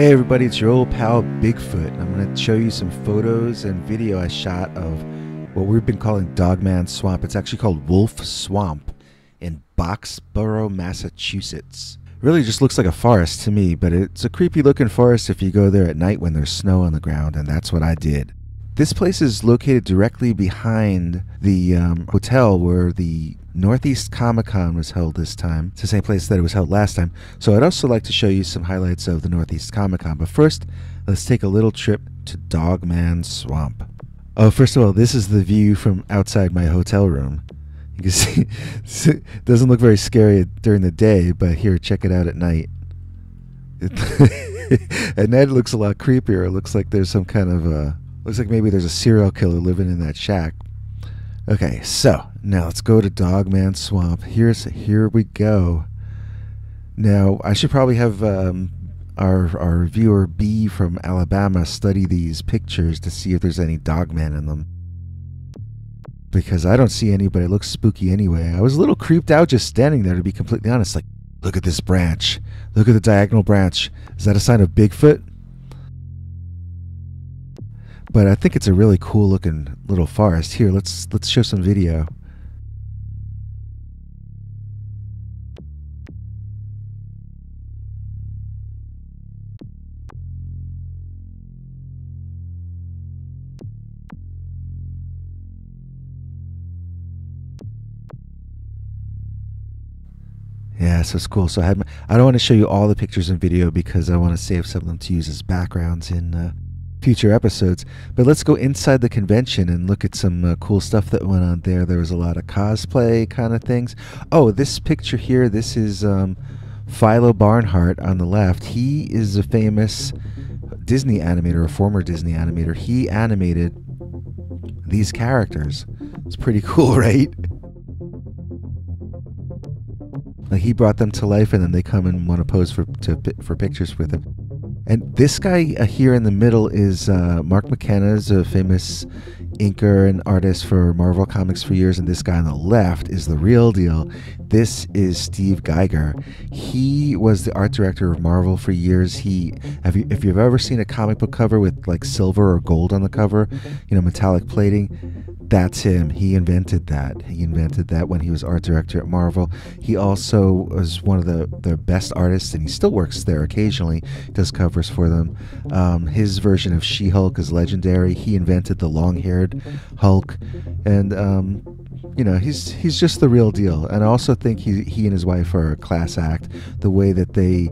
Hey everybody, it's your old pal Bigfoot. I'm going to show you some photos and video I shot of what we've been calling Dogman Swamp. It's actually called Wolf Swamp in Boxborough, Massachusetts. Really just looks like a forest to me, but it's a creepy looking forest if you go there at night when there's snow on the ground, and that's what I did. This place is located directly behind the hotel where the Northeast Comic-Con was held this time. It's the same place that it was held last time. So I'd also like to show you some highlights of the Northeast Comic-Con. But first, let's take a little trip to Dogman Swamp. Oh, first of all, this is the view from outside my hotel room. You can see it doesn't look very scary during the day, but here, check it out at night. At night it looks a lot creepier. It looks like there's some kind of looks like maybe there's a serial killer living in that shack. Okay, so now let's go to Dogman Swamp. Here we go. Now I should probably have our viewer B from Alabama study these pictures to see if there's any dogman in them, because I don't see any, but it looks spooky anyway. I was a little creeped out just standing there, to be completely honest. Like, look at this branch. Look at the diagonal branch. Is that a sign of Bigfoot? But I think it's a really cool looking little forest. Here, let's show some video. Yeah, so it's cool. So I don't want to show you all the pictures and video because I want to save some of them to use as backgrounds in future episodes. But let's go inside the convention and look at some cool stuff that went on there. There was a lot of cosplay kind of things. Oh, this picture here, this is Philo Barnhart on the left. He is a famous Disney animator, a former Disney animator. He animated these characters. It's pretty cool, right? Like, he brought them to life, and then they come and want to pose for pictures with him. And this guy here in the middle is Mark McKenna's a famous inker and artist for Marvel Comics for years, and this guy on the left is the real deal. This is Steve Geiger. He was the art director of Marvel for years. If you've ever seen a comic book cover with like silver or gold on the cover, you know, metallic plating, that's him. He invented that. He invented that when he was art director at Marvel. He also was one of the best artists, and he still works there occasionally, does covers for them. His version of She-Hulk is legendary. He invented the long-haired Hulk, and you know, he's just the real deal. And I also think he and his wife are a class act. The way that they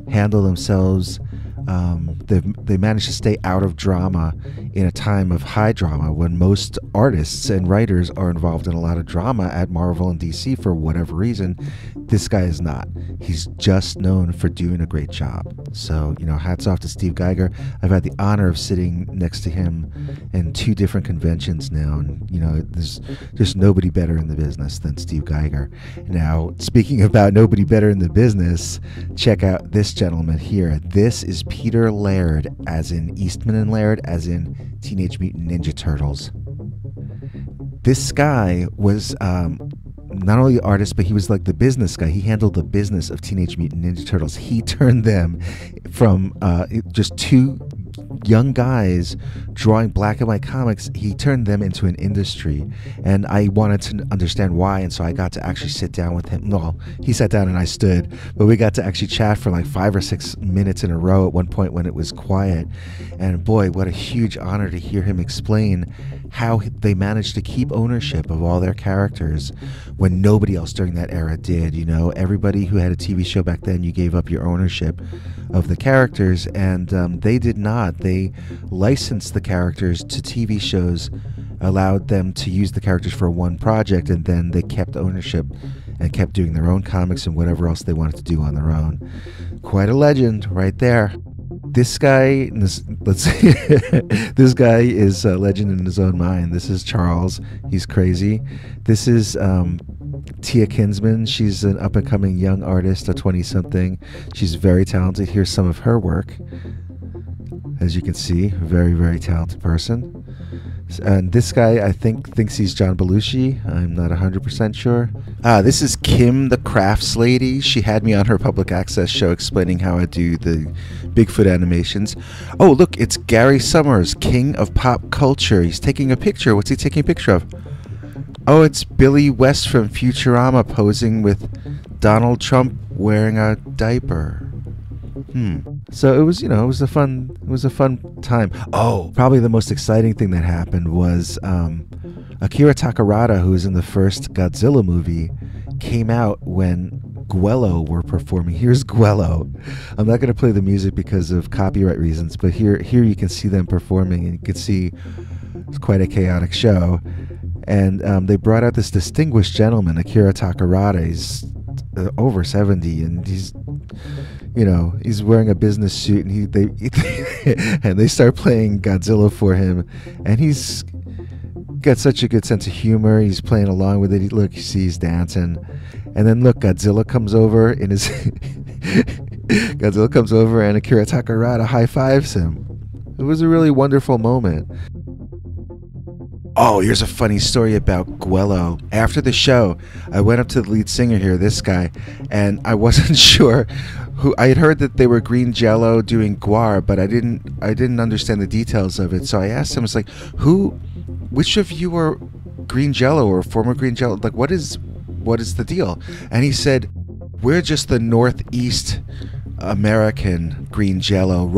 handle themselves, they managed to stay out of drama in a time of high drama when most artists and writers are involved in a lot of drama at Marvel and DC for whatever reason. This guy is not. He's just known for doing a great job. So, you know, hats off to Steve Geiger. I've had the honor of sitting next to him in 2 different conventions now, and, you know, there's just nobody better in the business than Steve Geiger. Now, speaking about nobody better in the business, check out this gentleman here. This is Peter Laird, as in Eastman and Laird, as in Teenage Mutant Ninja Turtles. This guy was not only the artist, but he was like the business guy. He handled the business of Teenage Mutant Ninja Turtles. He turned them from just 2 young guys drawing black and white comics. He turned them into an industry, and I wanted to understand why, and so I got to actually sit down with him. No, he sat down and I stood, but we got to actually chat for like 5 or 6 minutes in a row at one point when it was quiet. And boy, what a huge honor to hear him explain how they managed to keep ownership of all their characters when nobody else during that era did. You know, everybody who had a TV show back then, you gave up your ownership of the characters, and they did not. They licensed the characters to TV shows, allowed them to use the characters for one project, and then they kept ownership and kept doing their own comics and whatever else they wanted to do on their own. Quite a legend right there. This guy, this guy is a legend in his own mind. This is Charles. He's crazy. This is Tia Kinsman. She's an up-and-coming young artist, a 20-something. She's very talented. Here's some of her work. As you can see, very, very talented person. And this guy, I think, thinks he's John Belushi. I'm not 100% sure. This is Kim, the crafts lady. She had me on her public access show explaining how I do the Bigfoot animations. Oh, look, it's Gary Summers, king of pop culture. He's taking a picture. What's he taking a picture of? Oh, it's Billy West from Futurama posing with Donald Trump wearing a diaper. So it was, it was a fun time. Oh, probably the most exciting thing that happened was Akira Takarada, who was in the first Godzilla movie, came out when Guello were performing. Here's Guello. I'm not going to play the music because of copyright reasons, but here you can see them performing, and you can see it's quite a chaotic show. And they brought out this distinguished gentleman, Akira Takarada. He's over 70, and he's wearing a business suit, and they start playing Godzilla for him, and he's got such a good sense of humor. He's playing along with it. Look, you see he's dancing, and then look, Godzilla comes over in his Godzilla comes over, and Akira Takarada high fives him. It was a really wonderful moment. Oh, here's a funny story about Guello. After the show, I went up to the lead singer here, this guy, and I wasn't sure who. I had heard that they were Green Jello doing Guar, but I didn't understand the details of it. So I asked him, I was like, which of you are Green Jello or former Green Jello? Like, what is the deal? And he said, we're just the Northeast American Green Jello.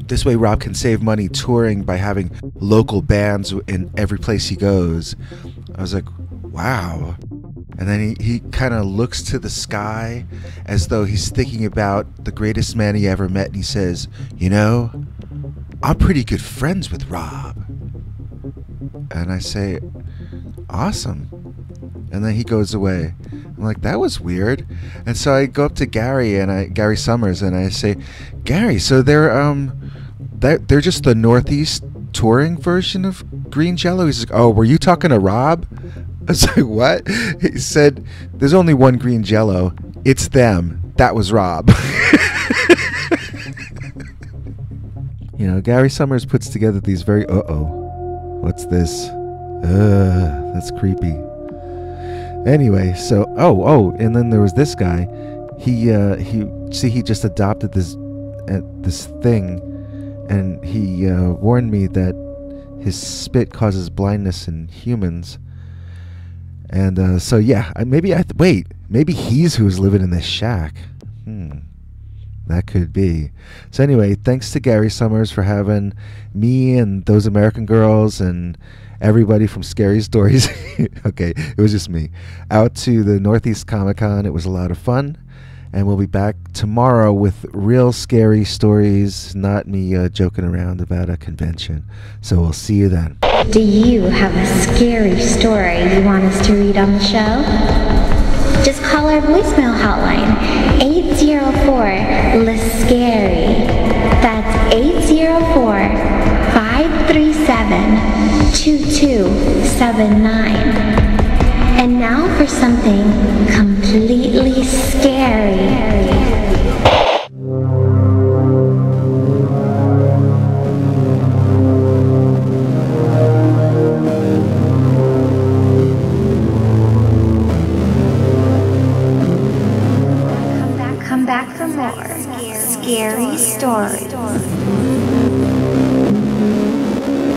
This way Rob can save money touring by having local bands in every place he goes. I was like, wow. And then he kind of looks to the sky as though he's thinking about the greatest man he ever met, and he says, I'm pretty good friends with Rob. And I say, awesome. And then he goes away. I'm like, that was weird. And so I go up to Gary Summers, and I say, Gary, so they're just the Northeast touring version of Green Jello? He's like, oh, were you talking to Rob? I was like, what? He said, there's only one Green Jello. It's them. That was Rob. Gary Summers puts together these very, what's this? That's creepy. Anyway, so, and then there was this guy. He just adopted this thing, and he warned me that his spit causes blindness in humans. And so yeah, maybe he's who's living in this shack. That could be. So anyway, thanks to Gary Summers for having me and those American girls and everybody from Scary Stories. Okay, it was just me. Out to the Northeast Comic Con. It was a lot of fun. And we'll be back tomorrow with real scary stories, not me joking around about a convention. So we'll see you then. Do you have a scary story you want us to read on the show? Just call our voicemail hotline, 804-LIST-SCARY. That's 804-537-2279. And now for something completely scary. Come back for more scary stories.